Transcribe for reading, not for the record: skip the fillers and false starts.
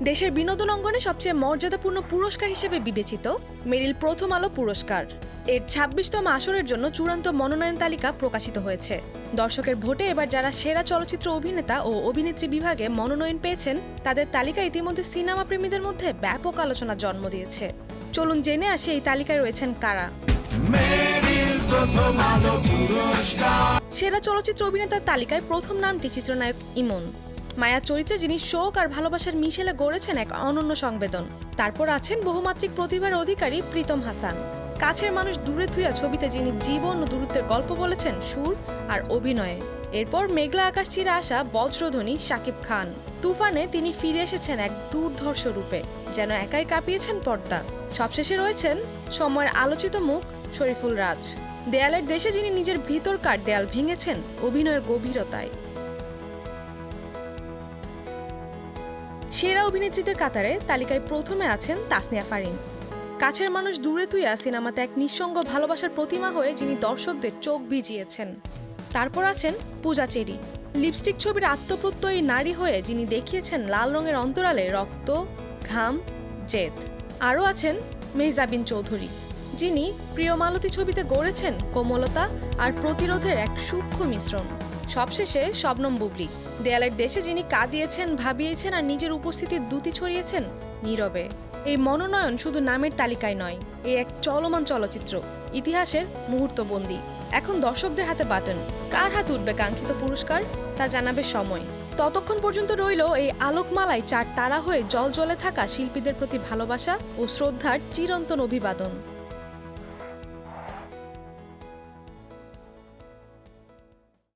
দেশের বিনোদন অঙ্গনে সবচেয়ে মর্যাদাপূর্ণ পুরস্কার হিসেবে বিবেচিত মেরিল প্রথম আলো পুরস্কার এর ২৬তম আসরের জন্য চূড়ান্ত মনোনয়ন তালিকা প্রকাশিত হয়েছে। দর্শকের ভোটে এবার যারা সেরা চলচ্চিত্র অভিনেতা ও অভিনেত্রী বিভাগে মনোনয়ন পেয়েছেন তাদের তালিকা ইতিমধ্যে সিনেমা প্রেমীদের মধ্যে ব্যাপক আলোচনার জন্ম দিয়েছে। চলুন জেনে আসি এই তালিকায় রয়েছেন কারা। সেরা চলচ্চিত্র অভিনেতার তালিকায় প্রথম নামটি চিত্রনায়ক ইমন। মায়া চরিত্রে যিনি শোক আর ভালোবাসার মিশেলে গড়েছেন এক অনন্য সংবেদন। তারপর আছেন বহুমাত্রিক প্রতিভার অধিকারী প্রীতম হাসান। কাছের মানুষ দূরে থুইয়া ছবিতে যিনি জীবন ও দূরত্বের গল্প বলেছেন সুর আর অভিনয়ে। এরপর মেঘলা আকাশ চিরে আসা বজ্রধ্বনি শাকিব খান। তুফানে তিনি ফিরে এসেছেন এক দুর্ধর্ষ রূপে, যেন একাই কাঁপিয়েছেন পর্দা। সবশেষে রয়েছেন সময়ের আলোচিত মুখ শরীফুল রাজ। দেয়ালের দেশে যিনি নিজের ভিতরকার দেয়াল ভেঙেছেন অভিনয়ের গভীরতায়। সেরা অভিনেত্রীদের কাতারে তালিকায় প্রথমে আছেন তাসনিয়া ফারিন। কাছের মানুষ দূরে তুইয়া সিনেমাতে এক নিঃসঙ্গ ভালোবাসার প্রতিমা হয়ে যিনি দর্শকদের চোখ ভিজিয়েছেন। তারপর আছেন পূজা চেরি। লিপস্টিক ছবির আত্মপ্রত্যয়ী নারী হয়ে যিনি দেখিয়েছেন লাল রঙের অন্তরালে রক্ত, ঘাম, জেদ। আরও আছেন মেহজাবিন চৌধুরী, যিনি প্রিয় মালতী ছবিতে গড়েছেন কোমলতা আর প্রতিরোধের এক সূক্ষ্ম মিশ্রণ। সবশেষে শবনম বুবলি। দেয়ালের দেশে যিনি কাঁদিয়েছেন, ভাবিয়েছেন আর নিজের উপস্থিতির দ্যুতি ছড়িয়েছেন নীরবে। এই মনোনয়ন শুধু নামের তালিকায় নয়, এ এক চলমান চলচ্চিত্র, ইতিহাসের মুহূর্তবন্দী। এখন দর্শকদের হাতে বাটন, কার হাতে উঠবে কাঙ্ক্ষিত পুরস্কার তা জানাবে সময়। ততক্ষণ পর্যন্ত রইল এই আলোকমালায় ৪ তারা হয়ে জল জ্বলে থাকা শিল্পীদের প্রতি ভালোবাসা ও শ্রদ্ধার চিরন্তন অভিবাদন।